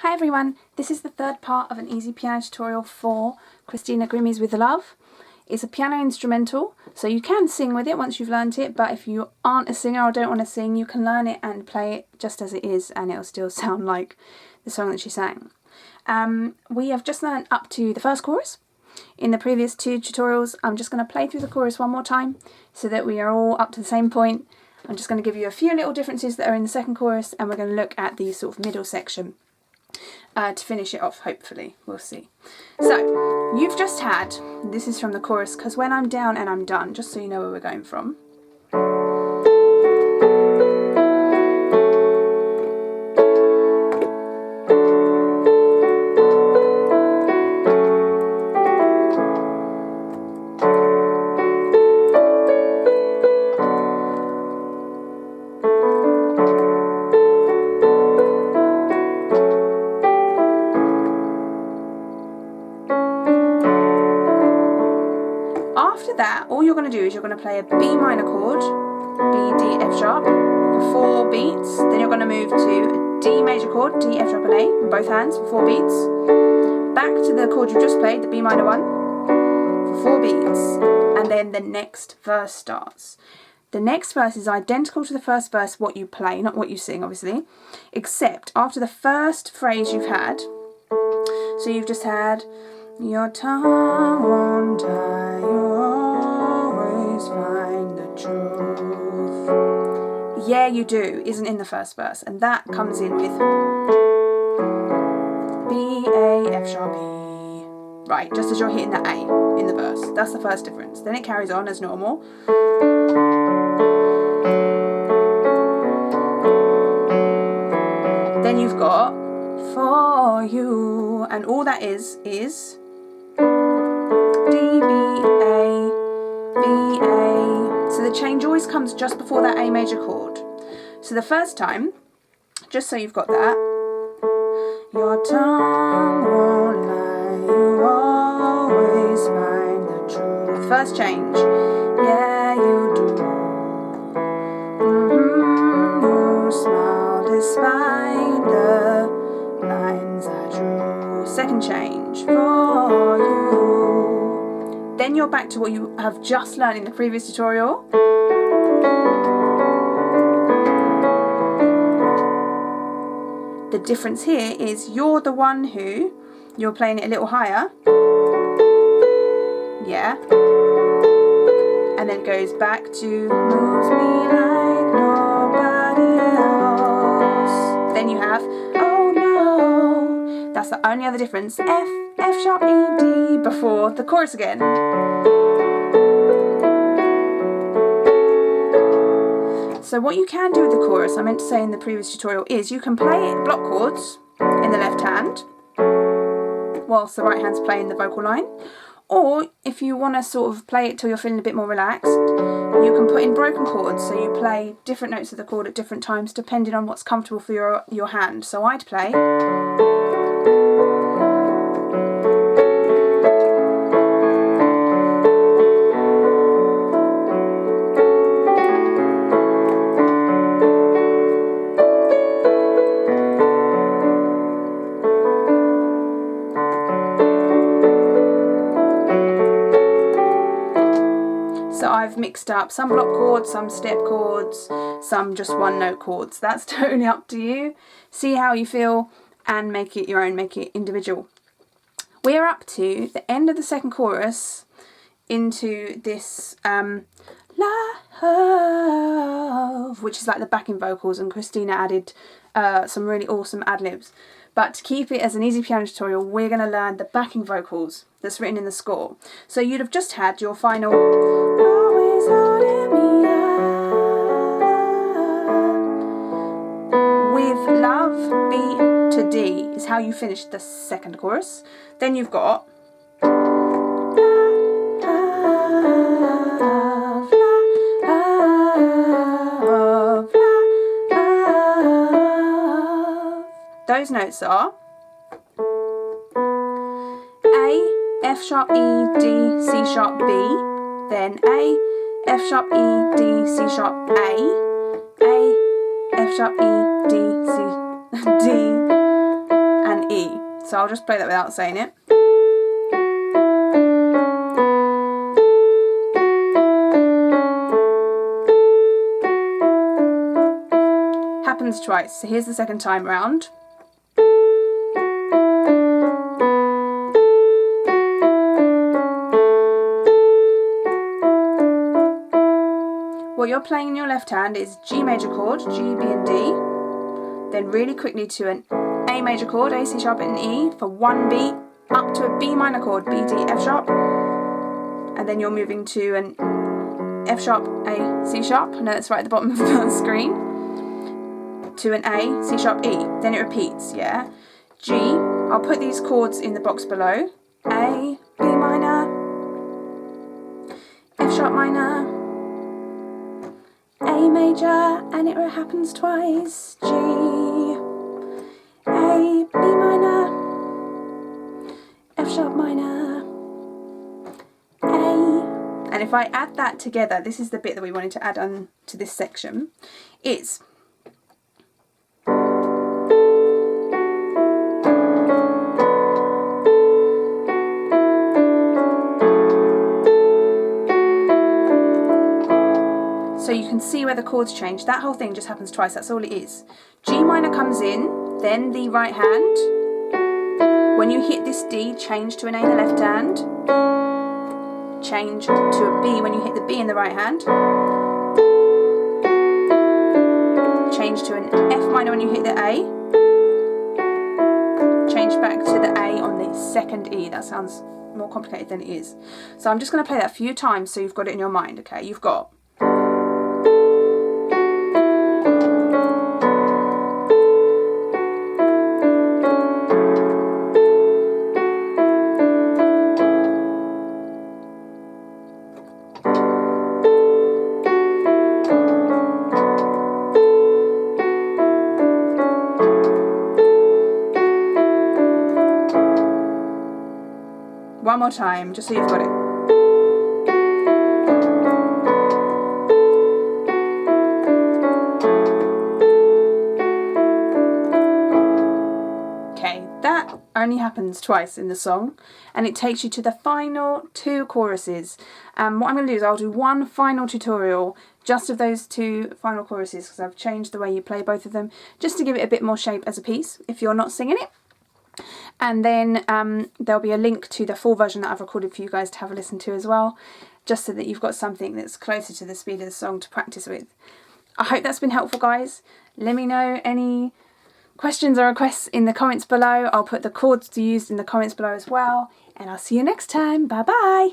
Hi everyone, this is the third part of an easy piano tutorial for Christina Grimmie's With Love. It's a piano instrumental, so you can sing with it once you've learnt it, but if you aren't a singer or don't want to sing, you can learn it and play it just as it is and it'll still sound like the song that she sang. We have just learnt up to the first chorus. In the previous two tutorials, I'm just going to play through the chorus one more time so that we are all up to the same point. I'm just going to give you a few little differences that are in the second chorus, and we're going to look at the sort of middle section to finish it off, hopefully. We'll see. So, you've just had, this is from the chorus, because when I'm down and I'm done, just so you know where we're going from. After that, all you're going to do is you're going to play a B minor chord, B, D, F sharp, for 4 beats. Then you're going to move to a D major chord, D, F sharp and A, in both hands for 4 beats. Back to the chord you just played, the B minor one, for 4 beats. And then the next verse starts. The next verse is identical to the first verse, what you play, not what you sing, obviously, except after the first phrase you've had, so you've just had, your tongue won't die, you always find the truth. Yeah, you do isn't in the first verse, and that comes in with B, A, F sharp, E. Right, just as you're hitting the A in the verse. That's the first difference. Then it carries on as normal. Then you've got for you, and all that is D, B, A, B, A. So the change always comes just before that A major chord. So the first time, just so you've got that, your tongue won't lie, you always find the truth. First change, yeah you do. You smile despite the lines I drew. Second change, for you. Then you're back to what you have just learned in the previous tutorial. The difference here is you're the one who, you're playing it a little higher. Yeah. And then it goes back to moves me like nobody else. Then you have, oh no. That's the only other difference. F, F sharp, E, D before the chorus again. So what you can do with the chorus, I meant to say in the previous tutorial, is you can play block chords in the left hand whilst the right hand's playing the vocal line. Or if you want to sort of play it till you're feeling a bit more relaxed, you can put in broken chords. So you play different notes of the chord at different times depending on what's comfortable for your hand. So I'd play. So I've mixed up some block chords, some step chords, some just one note chords. That's totally up to you. See how you feel and make it your own, make it individual. We're up to the end of the second chorus into this love, which is like the backing vocals, and Christina added some really awesome ad-libs. But to keep it as an easy piano tutorial, we're going to learn the backing vocals that's written in the score. So you'd have just had your final always holding me up. With love, B to D is how you finish the second chorus. Then you've got those notes are A, F sharp, E, D, C sharp, B, then A, F sharp, E, D, C sharp, A, F sharp, E, D, C, D, and So I'll just play that without saying it. Happens twice. So here's the second time round. What you're playing in your left hand is G major chord, G, B and D, then really quickly to an A major chord, A, C sharp and E for one beat, up to a B minor chord, B, D, F sharp, and then you're moving to an F sharp, A, C sharp, I know that's right at the bottom of the screen, to an A, C sharp, E, then it repeats, yeah? G, I'll put these chords in the box below, A, B minor, F sharp minor, A major, and it happens twice, G, A, B minor, F sharp minor, A. And if I add that together, this is the bit that we wanted to add on to this section, it's so you can see where the chords change. That whole thing just happens twice, that's all it is. G minor comes in, then the right hand. When you hit this D, change to an A in the left hand. Change to a B when you hit the B in the right hand. Change to an F minor when you hit the A. Change back to the A on the second E. That sounds more complicated than it is. So I'm just going to play that a few times so you've got it in your mind, okay? You've got one more time, just so you've got it. Okay, that only happens twice in the song, and it takes you to the final two choruses. What I'm going to do is I'll do one final tutorial just of those two final choruses, because I've changed the way you play both of them, just to give it a bit more shape as a piece, if you're not singing it. And then there'll be a link to the full version that I've recorded for you guys to have a listen to as well, just so that you've got something that's closer to the speed of the song to practice with. I hope that's been helpful, guys. Let me know any questions or requests in the comments below. I'll put the chords to use in the comments below as well, and I'll see you next time. Bye bye.